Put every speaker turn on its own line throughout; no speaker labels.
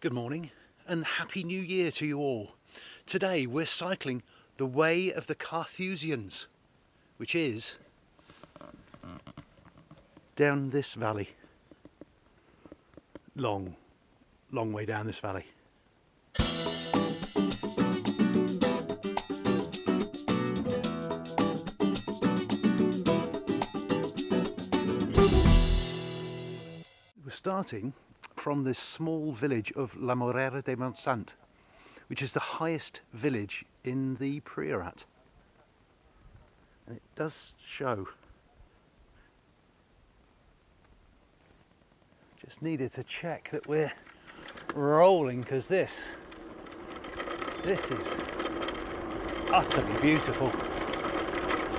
Good morning and Happy New Year to you all. Today we're cycling the way of the Carthusians, which is down this valley. Long way down this valley. We're starting from this small village of La Morera de Montsant, which is the highest village in the Priorat. And it does show. Just needed to check that we're rolling, because this is utterly beautiful.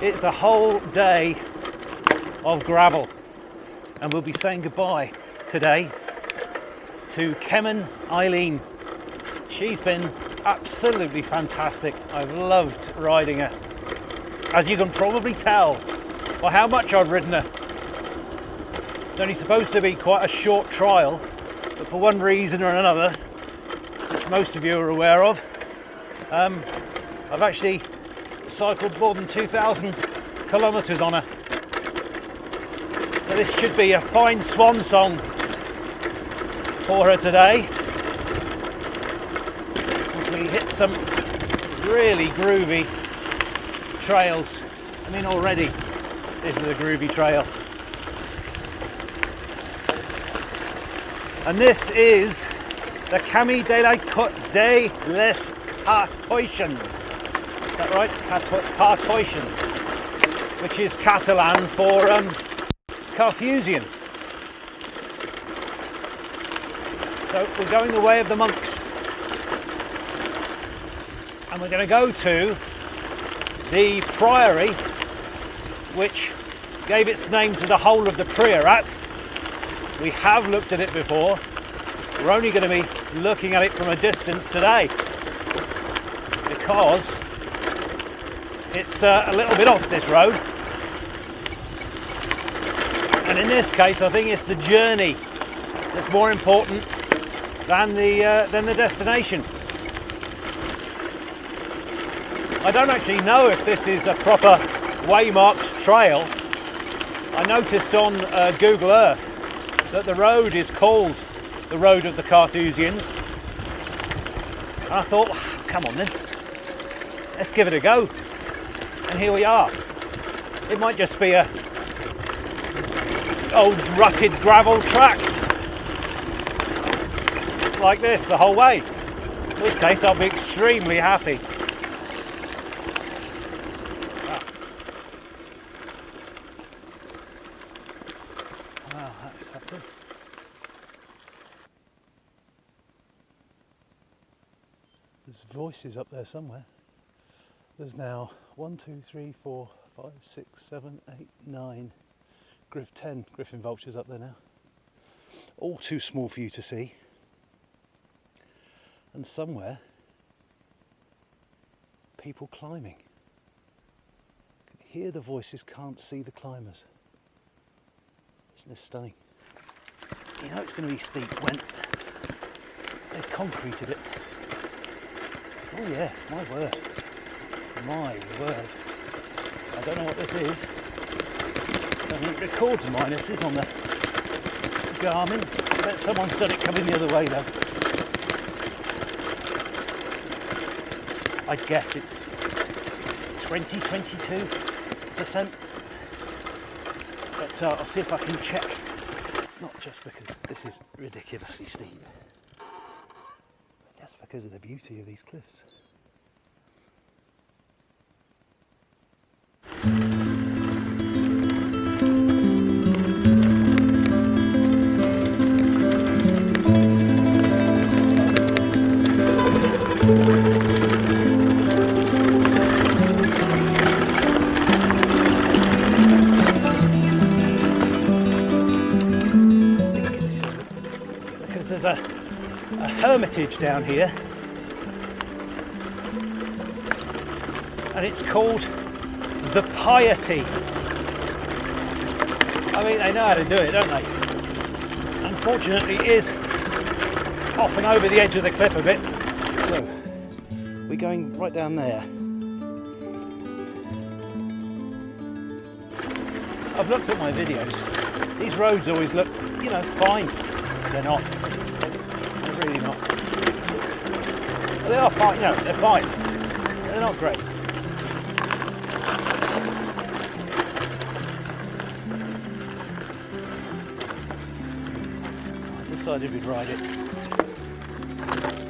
It's a whole day of gravel, and we'll be saying goodbye today to chemon Eileen. She's been absolutely fantastic. I've loved riding her, as you can probably tell by how much I've ridden her. It's only supposed to be quite a short trial, but for one reason or another, which most of you are aware of, I've actually cycled more than 2,000 kilometres on her. So this should be a fine swan song for her today, as we hit some really groovy trails. I mean, already this is a groovy trail. And this is the Camí de les Cartoixans. Is that right? Cartoixans, which is Catalan for Carthusian. So we're going the way of the monks, and we're going to go to the priory which gave its name to the whole of the Priorat. We have looked at it before. We're only going to be looking at it from a distance today, because it's a little bit off this road, and in this case I think it's the journey that's more important than the destination. I don't actually know if this is a proper waymarked trail. I noticed on Google Earth that the road is called the Road of the Carthusians. And I thought, come on then, let's give it a go. And here we are. It might just be a old rutted gravel track like this the whole way. In which case I'll be extremely happy. Wow, that's something. There's voices up there somewhere. There's now 1, 2, 3, 4, 5, 6, 7, 8, 9, 10 griffin vultures up there now. All too small for you to see. And somewhere, people climbing. Can hear the voices, can't see the climbers. Isn't this stunning? You know it's going to be steep when they've concreted it. Oh yeah, my word. My word. I don't know what this is. I think it records minuses on the Garmin. I bet someone's done it coming the other way though. I'd guess it's 22%. But I'll see if I can check. Not just because this is ridiculously steep, but just because of the beauty of these cliffs. Because there's a hermitage down here, and it's called the Piety. I mean, they know how to do it, don't they? Unfortunately, it is off and over the edge of the cliff a bit. So we're going right down there. I've looked at my videos. These roads always look, you know, fine. They're not. They're really not. Well, they are fine, no, they're fine. They're not great. I decided we'd ride it.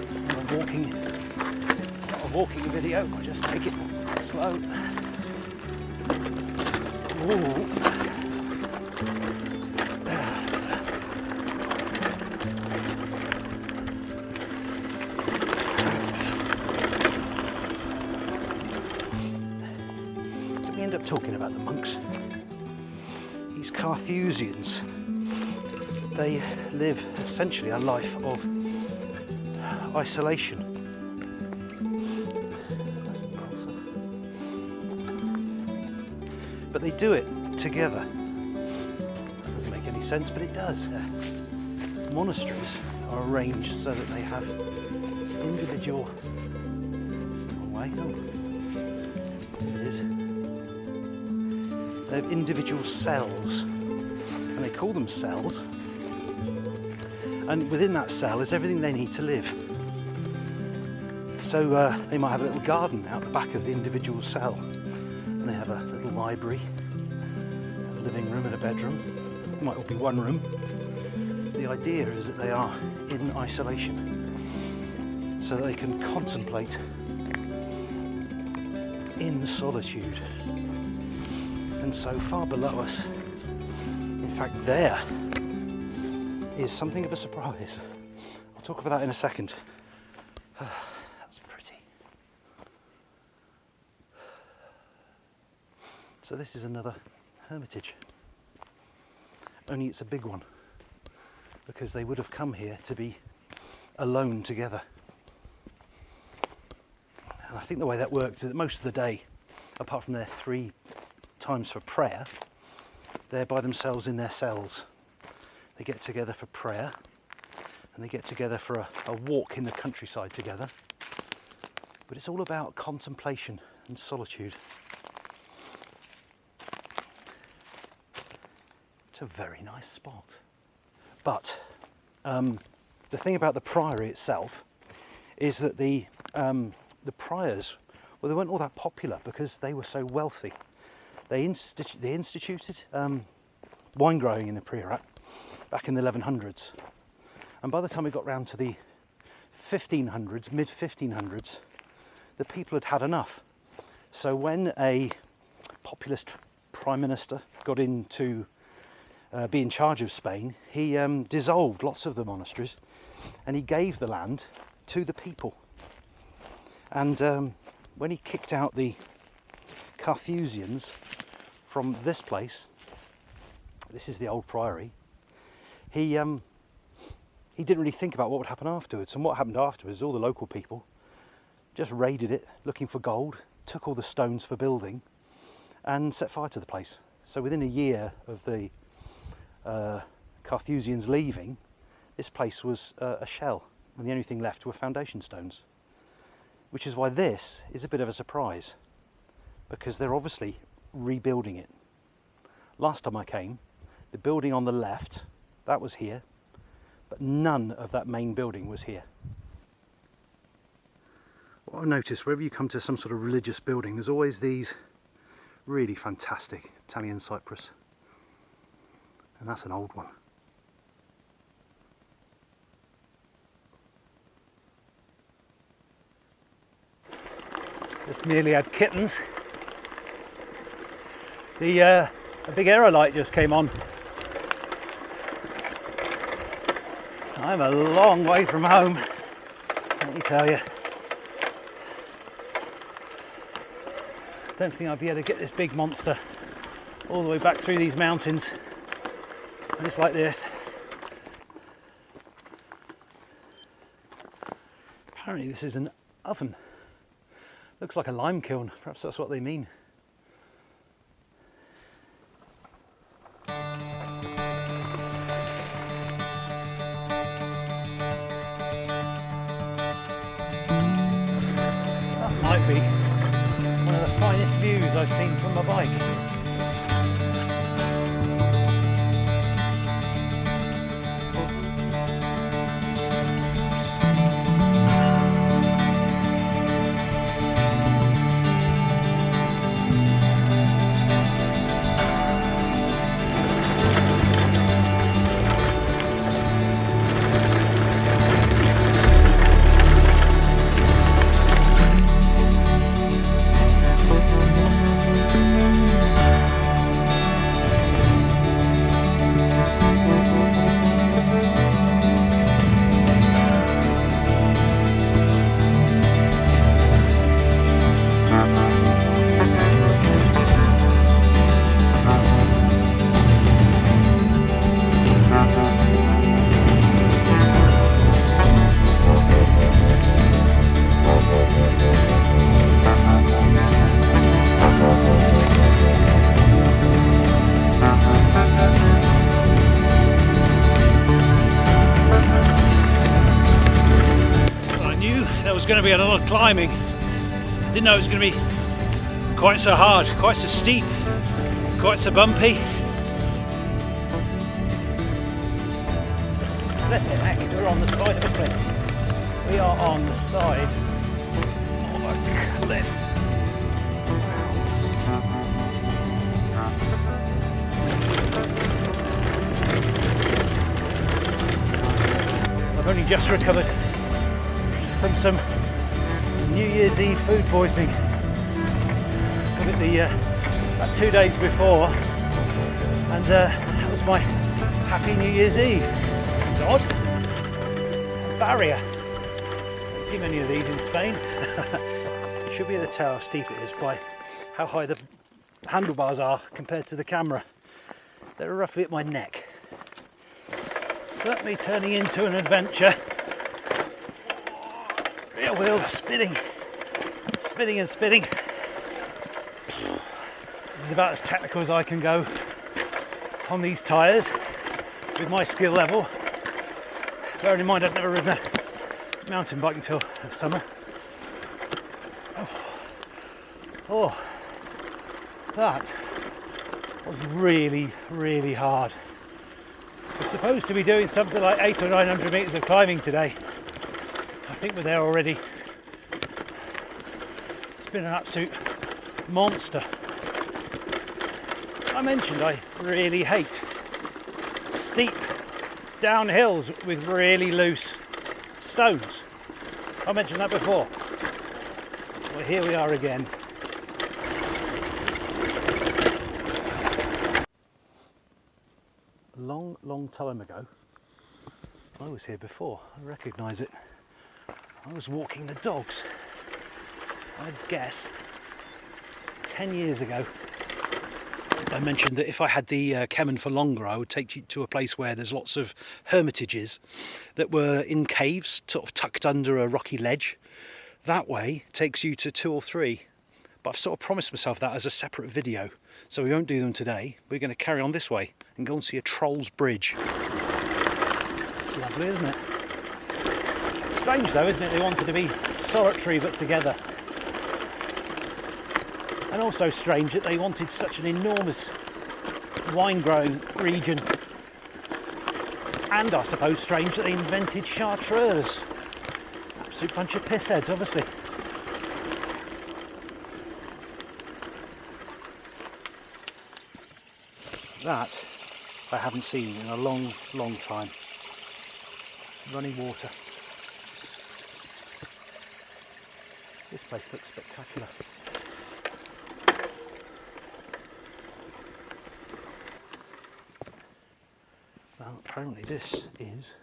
It's not a walking video, I'll just take it slow. Ooh. Talking about the monks, these Carthusians, they live essentially a life of isolation. But they do it together. Doesn't make any sense, but it does. Monasteries are arranged so that they have individual. It's the wrong way. Oh, there it is. They have individual cells, and they call them cells, and within that cell is everything they need to live. So they might have a little garden out the back of the individual cell, and they have a little library, a living room and a bedroom. It might all be one room. The idea is that they are in isolation so that they can contemplate in solitude. And so far below us, in fact there, is something of a surprise. I'll talk about that in a second. That's pretty. So this is another hermitage, only it's a big one, because they would have come here to be alone together. And I think the way that works is that most of the day, apart from their 3 times for prayer, they're by themselves in their cells. They get together for prayer, and they get together for a walk in the countryside together. But it's all about contemplation and solitude. It's a very nice spot. But the thing about the priory itself is that the priors, well, they weren't all that popular because they were so wealthy. They instituted wine growing in the Priorat back in the 1100s, and by the time we got round to the 1500s, mid 1500s, the people had had enough. So when a populist prime minister got in to be in charge of Spain, he dissolved lots of the monasteries and he gave the land to the people. And when he kicked out the Carthusians from this place, this is the old priory, he didn't really think about what would happen afterwards. And what happened afterwards, all the local people just raided it looking for gold, took all the stones for building and set fire to the place. So within a year of the Carthusians leaving, this place was a shell, and the only thing left were foundation stones, which is why this is a bit of a surprise, because they're obviously rebuilding it. Last time I came, the building on the left, that was here, but none of that main building was here. What I've noticed, wherever you come to some sort of religious building, there's always these really fantastic Italian cypress, and that's an old one. Just nearly had kittens. A big aerolite just came on. I'm a long way from home, let me tell you. Don't think I'd be able to get this big monster all the way back through these mountains. And it's like this. Apparently this is an oven. Looks like a lime kiln, perhaps that's what they mean. to be one of the finest views I've seen from my bike. Going to be a lot of climbing. Didn't know it was going to be quite so hard, quite so steep, quite so bumpy. Flipping heck, we're on the side of a cliff. We are on the side of a cliff. I've only just recovered from some New Year's Eve food poisoning. About 2 days before, and that was my happy New Year's Eve. It's odd. A barrier. Don't see many of these in Spain. You should be able to tell how steep it is by how high the handlebars are compared to the camera. They're roughly at my neck. Certainly turning into an adventure. Rear wheels spinning and spinning. This is about as technical as I can go on these tyres with my skill level. Bearing in mind I've never ridden a mountain bike until the summer. Oh, that was really, really hard. We're supposed to be doing something like 800 or 900 metres of climbing today. I think we're there already. It's been an absolute monster. I mentioned I really hate steep downhills with really loose stones. I mentioned that before. Well, here we are again. Long time ago, I was here before. I recognise it. I was walking the dogs. I'd guess 10 years ago. I mentioned that if I had the chemon for longer, I would take you to a place where there's lots of hermitages that were in caves, sort of tucked under a rocky ledge. That way takes you to 2 or 3. But I've sort of promised myself that as a separate video, so we won't do them today. We're going to carry on this way and go and see a troll's bridge. Lovely, isn't it? Strange though, isn't it? They wanted to be solitary but together. And also strange that they wanted such an enormous wine growing region. And I suppose strange that they invented chartreuse. Absolute bunch of pissheads, obviously. That I haven't seen in a long, long time. Running water. This place looks spectacular. Well, apparently this is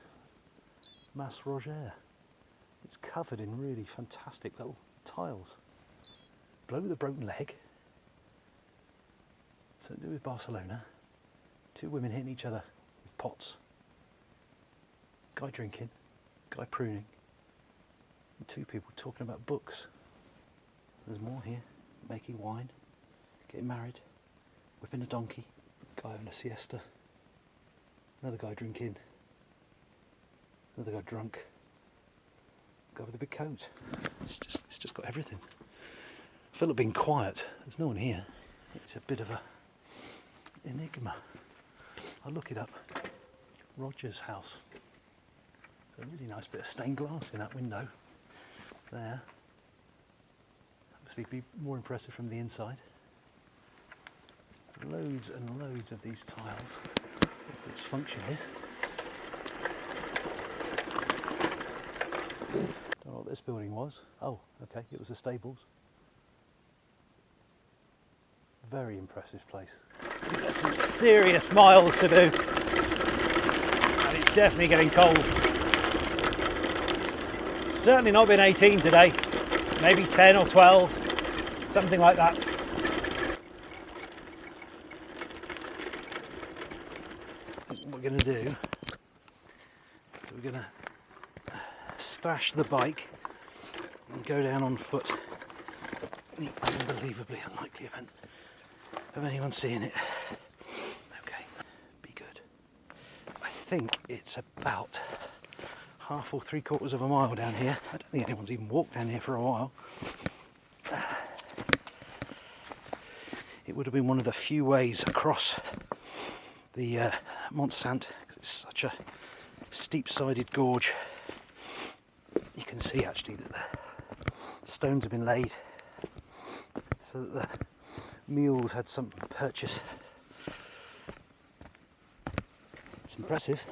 Mas Roger. It's covered in really fantastic little tiles. Blow the broken leg. Something to do with Barcelona. 2 women hitting each other with pots. Guy drinking, guy pruning, and 2 people talking about books. There's more here. Making wine, getting married, whipping a donkey, guy having a siesta, another guy drinking, another guy drunk, guy with a big coat. It's just got everything. feel like being quiet. There's no one here. It's a bit of a enigma. I'll look it up. Roger's house. A really nice bit of stained glass in that window there. Obviously it'd be more impressive from the inside. Loads and loads of these tiles. What its function is. Don't know what this building was. Oh, okay, it was the stables. Very impressive place. We've got some serious miles to do. And it's definitely getting cold. Certainly not been 18 today. Maybe 10 or 12. Something like that. What we're going to do is we're going to stash the bike and go down on foot. The unbelievably unlikely event of anyone seeing it. Okay, be good. I think it's about half or 3/4 of a mile down here. I don't think anyone's even walked down here for a while. It would have been one of the few ways across the Mont Sant. It's such a steep-sided gorge. You can see actually that the stones have been laid so that the mules had something to purchase. It's impressive.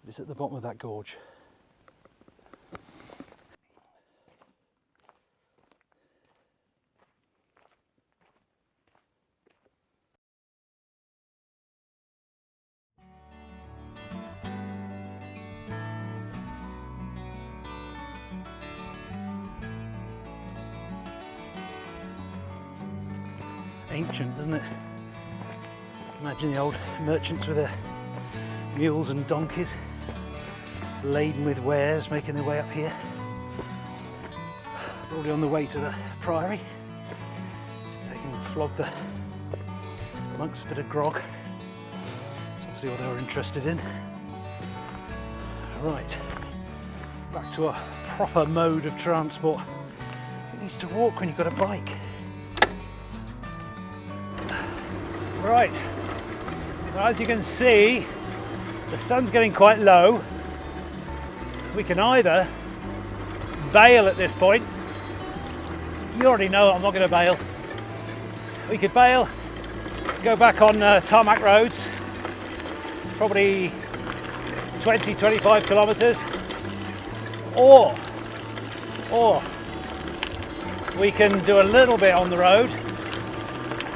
It's at the bottom of that gorge. Ancient, doesn't it? Imagine the old merchants with their mules and donkeys laden with wares making their way up here. Probably on the way to the priory. So they can flog the monks a bit of grog. That's obviously what they were interested in. Right, back to a proper mode of transport. Who needs to walk when you've got a bike? Right, so as you can see, the sun's getting quite low. We can either bail at this point. You already know I'm not going to bail. We could bail, go back on tarmac roads, probably 20-25 kilometres, or we can do a little bit on the road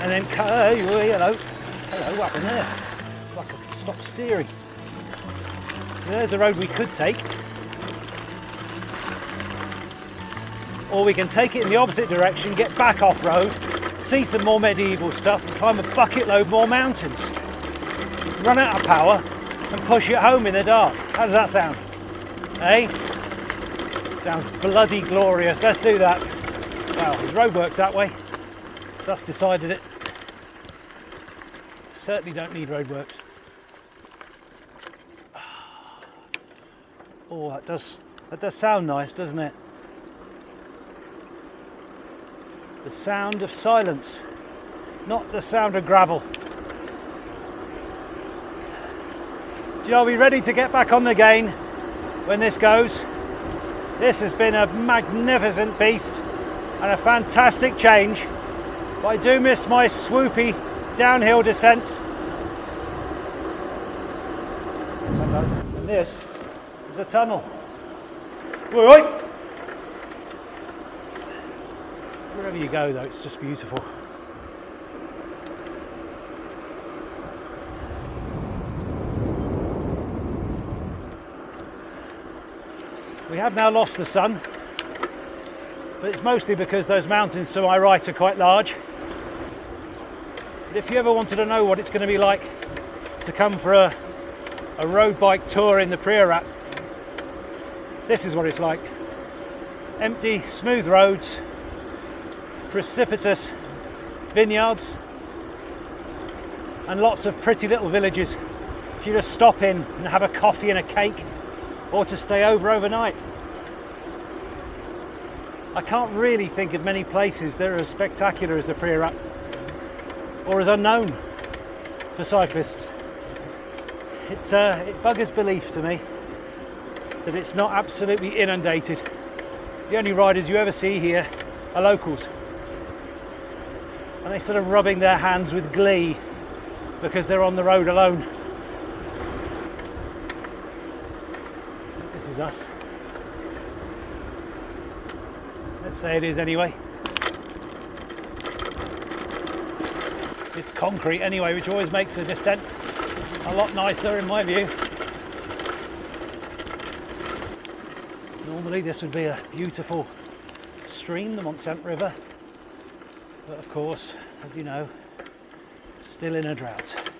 and then hello, what happened there? It's like a stop steering. So there's the road we could take. Or we can take it in the opposite direction, get back off road, see some more medieval stuff and climb a bucket load more mountains. Run out of power and push it home in the dark. How does that sound? Eh? Sounds bloody glorious. Let's do that. Well, the road works that way. So that's decided it. Certainly don't need roadworks. Oh, that does sound nice, doesn't it? The sound of silence, not the sound of gravel. Do you be ready to get back on the gain when this goes? This has been a magnificent beast and a fantastic change, but I do miss my swoopy downhill descents. And this is a tunnel. Right. Wherever you go though, it's just beautiful. We have now lost the sun, but it's mostly because those mountains to my right are quite large. But if you ever wanted to know what it's going to be like to come for a road bike tour in the Priorat, this is what it's like. Empty, smooth roads, precipitous vineyards, and lots of pretty little villages if you just stop in and have a coffee and a cake, or to stay overnight. I can't really think of many places that are as spectacular as the Priorat, or as unknown for cyclists. It buggers belief to me that it's not absolutely inundated. The only riders you ever see here are locals, and they're sort of rubbing their hands with glee because they're on the road alone. This is us. Let's say it is anyway. It's concrete anyway, which always makes a descent a lot nicer in my view. Normally this would be a beautiful stream, the Montsant River, but of course, as you know, still in a drought.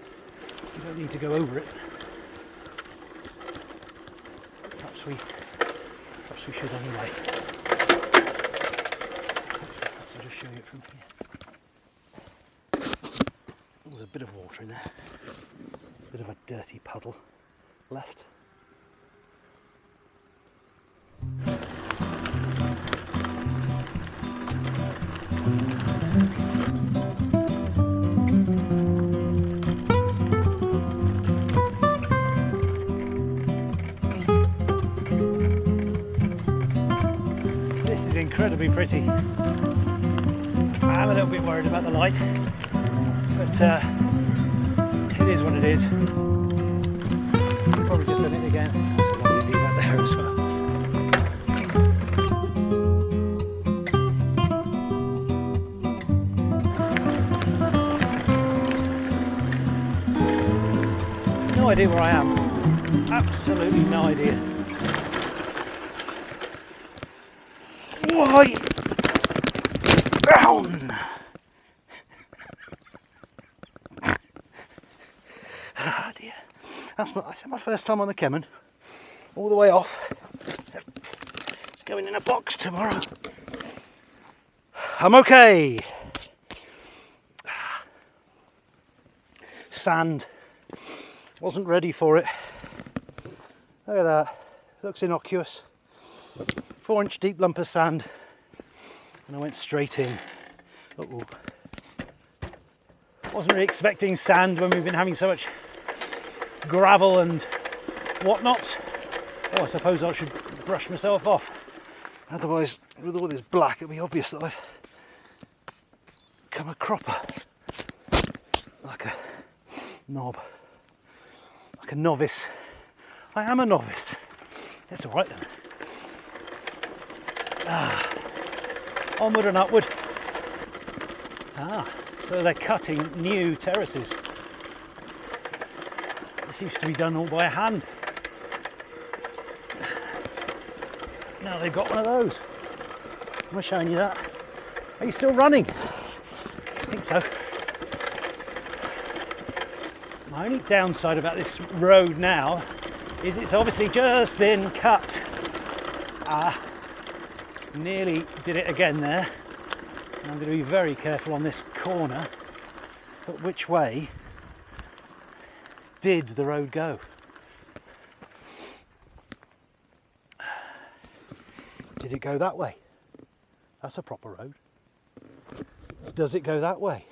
You don't need to go over it. Perhaps we should anyway. Perhaps I'll just show you it from here. Oh, there's a bit of water in there. A bit of a dirty puddle left. This is incredibly pretty. I'm a little bit worried about the light, but it is what it is. I've probably just done it again. That's a lovely view out there as well. No idea where I am. Absolutely no idea. Why? Down! Ah dear. That's my first time on the chemon. All the way off. It's going in a box tomorrow. I'm okay. Sand. Wasn't ready for it. Look at that. Looks innocuous. 4-inch deep lump of sand. And I went straight in. Uh-oh. Wasn't really expecting sand when we've been having so much gravel and whatnot. Oh, I suppose I should brush myself off. Otherwise, with all this black, it'll be obvious that I've become a cropper. Like a knob. Like a novice. I am a novice. That's all right then. Onward and upward. So they're cutting new terraces. It seems to be done all by hand. Now they've got one of those. Am I showing you that? Are you still running? I think so. My only downside about this road now is it's obviously just been cut. Nearly did it again there. I'm going to be very careful on this corner. But which way did the road go? Did it go that way? That's a proper road. Does it go that way?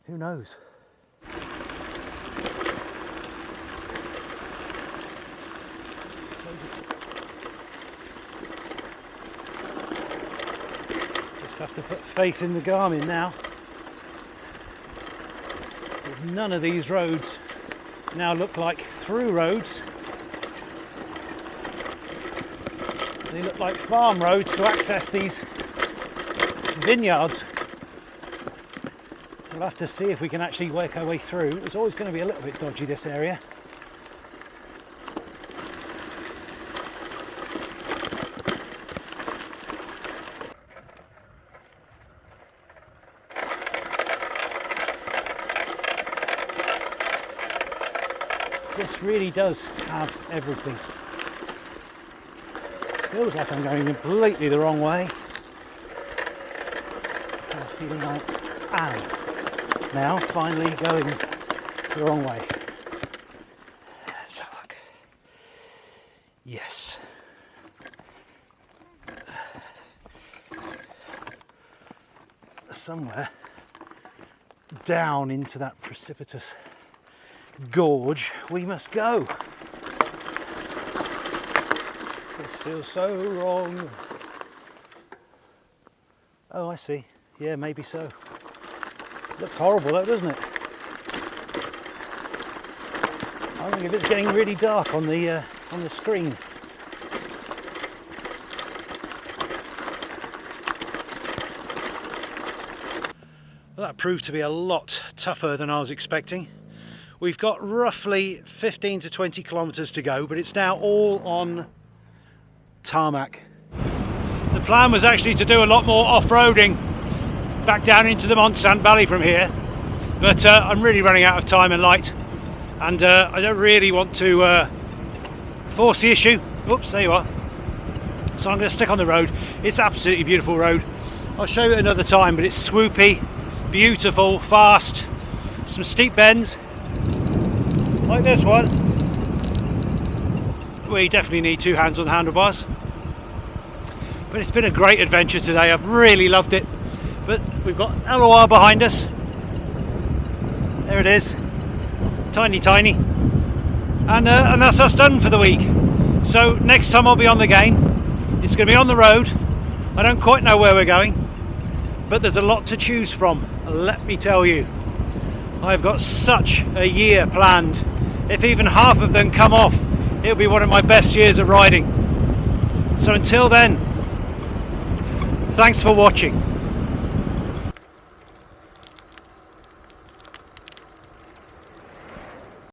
Who knows? Have to put faith in the Garmin now, because none of these roads now look like through roads. They look like farm roads to access these vineyards. So we'll have to see if we can actually work our way through. It's always going to be a little bit dodgy, this area. This really does have everything. It feels like I'm going completely the wrong way. I'm feeling like I am now finally going the wrong way. Let's have a look. Yes. somewhere down into that precipitous gorge we must go. This feels so wrong. Oh, I see. Yeah, maybe so. Looks horrible though, doesn't it? I think if it's getting really dark on the screen. Well, that proved to be a lot tougher than I was expecting. We've got roughly 15 to 20 kilometers to go, but it's now all on tarmac. The plan was actually to do a lot more off-roading back down into the Montsant Valley from here, but I'm really running out of time and light, and I don't really want to force the issue. Oops, there you are. So I'm going to stick on the road. It's absolutely beautiful road. I'll show you it another time, but it's swoopy, beautiful, fast, some steep bends like this one where you definitely need two hands on the handlebars. But it's been a great adventure today. I've really loved it. But we've got LOR behind us. There it is, tiny and that's us done for the week. So next time I'll be on the game, it's going to be on the road. I don't quite know where we're going, but there's a lot to choose from, let me tell you. I've got such a year planned. If even half of them come off, it'll be one of my best years of riding. So until then, thanks for watching.